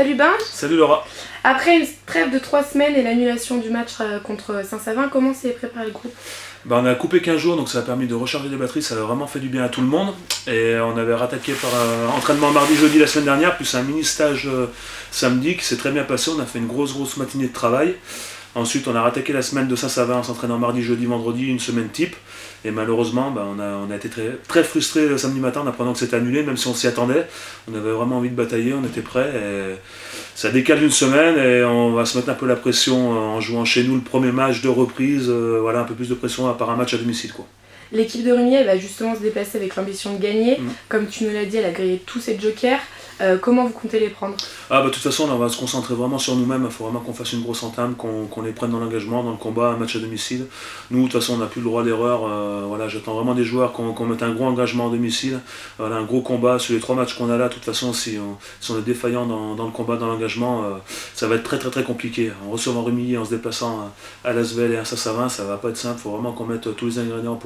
Salut Ben. Salut Laura. Après une trêve de 3 semaines et l'annulation du match contre Saint-Savin, comment s'est préparé le groupe? On a coupé 15 jours, donc ça a permis de recharger les batteries, ça a vraiment fait du bien à tout le monde. Et on avait rattaqué par entraînement mardi, jeudi la semaine dernière, plus un mini-stage samedi qui s'est très bien passé. On a fait une grosse matinée de travail. Ensuite, on a rattaqué la semaine de Saint-Savin en s'entraînant mardi, jeudi, vendredi, une semaine type. Et malheureusement, on a été très frustrés le samedi matin en apprenant que c'était annulé, même si on s'y attendait. On avait vraiment envie de batailler, on était prêts. Et ça décale d'une semaine et on va se mettre un peu la pression en jouant chez nous le premier match de reprise. Voilà, un peu plus de pression par un match à domicile, quoi. L'équipe de Rumilly, elle va justement se déplacer avec l'ambition de gagner. Comme tu nous l'as dit, elle a grillé tous ses jokers. Comment vous comptez les prendre? De toute façon, là, on va se concentrer vraiment sur nous-mêmes. Il faut vraiment qu'on fasse une grosse entame, qu'on les prenne dans l'engagement, dans le combat, un match à domicile. Nous, de toute façon, on n'a plus le droit d'erreur. Voilà, j'attends vraiment des joueurs qu'on mette un gros engagement à domicile. Voilà, un gros combat sur les 3 matchs qu'on a là. De toute façon, si on est défaillant dans le combat, dans l'engagement, ça va être très compliqué. En recevant Rumilly, en se déplaçant à Lasvel et à Saint-Savin, ça va pas être simple. Il faut vraiment qu'on mette tous les ingrédients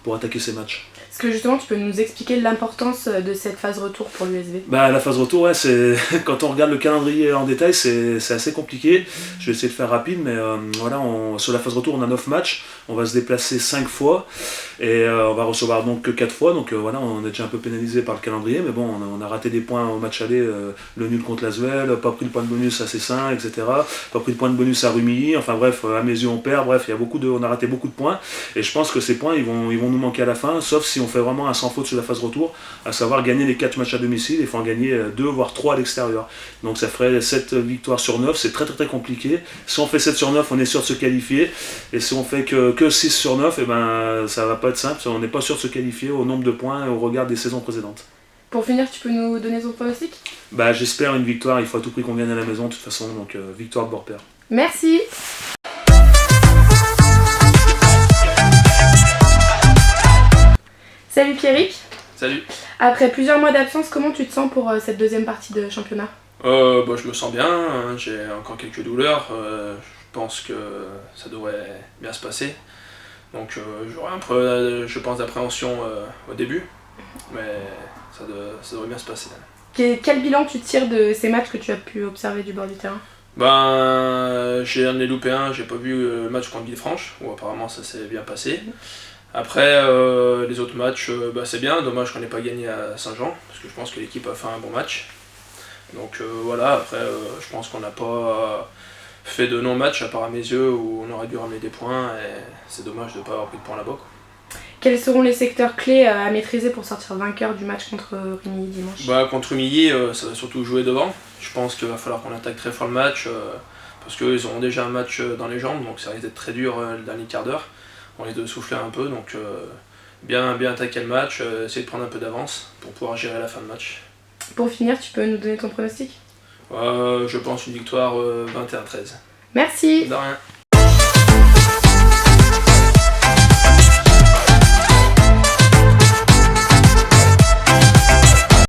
pour attaquer ces matchs. Est-ce que justement tu peux nous expliquer l'importance de cette phase retour pour l'USV? La phase retour, ouais, c'est quand on regarde le calendrier en détail, c'est assez compliqué. Je vais essayer de faire rapide, mais voilà, sur la phase retour, on a 9 matchs. On va se déplacer 5 fois et on va recevoir donc que 4 fois. Donc voilà, on est déjà un peu pénalisé par le calendrier, mais bon, on a raté des points au match aller, le nul contre Lasvel, pas pris le point de bonus à Cessin, etc. Pas pris le point de bonus à Rumilly. Enfin bref, à mes yeux, on perd. Bref, on a raté beaucoup de points et je pense que ces points, ils vont nous manquer à la fin, sauf si on fait vraiment un sans faute sur la phase retour, à savoir gagner les 4 matchs à domicile. Il faut en gagner 2 voire 3 à l'extérieur. Donc ça ferait 7 victoires sur 9, c'est très compliqué. Si on fait 7 sur 9, on est sûr de se qualifier. Et si on fait que 6 sur 9, ça va pas être simple. On n'est pas sûr de se qualifier au nombre de points et au regard des saisons précédentes. Pour finir, tu peux nous donner ton pronostic? J'espère une victoire, il faut à tout prix qu'on gagne à la maison de toute façon. Donc victoire de bord pair. Merci. Salut Pierrick. Salut. Après plusieurs mois d'absence, comment tu te sens pour cette deuxième partie de championnat? Je me sens bien, hein, j'ai encore quelques douleurs, je pense que ça devrait bien se passer. Donc j'aurai un peu, je pense, d'appréhension au début, mais ça devrait bien se passer. Quel bilan tu tires de ces matchs que tu as pu observer du bord du terrain? J'en ai loupé un, j'ai pas vu le match contre Villefranche, où apparemment ça s'est bien passé. Après, les autres matchs, c'est bien, dommage qu'on n'ait pas gagné à Saint-Jean, parce que je pense que l'équipe a fait un bon match. Donc voilà, après, je pense qu'on n'a pas fait de non-match, à part à mes yeux, où on aurait dû ramener des points, et c'est dommage de ne pas avoir pris de points là-bas. Quels seront les secteurs clés à maîtriser pour sortir vainqueur du match contre Rumilly dimanche? Contre Rumilly, ça va surtout jouer devant. Je pense qu'il va falloir qu'on attaque très fort le match, parce qu'ils auront déjà un match dans les jambes, donc ça risque d'être très dur le dernier quart d'heure. On risque de souffler un peu, donc bien attaquer le match, essayer de prendre un peu d'avance pour pouvoir gérer la fin de match. Pour finir, tu peux nous donner ton pronostic? Je pense une victoire 21-13. Merci. De rien.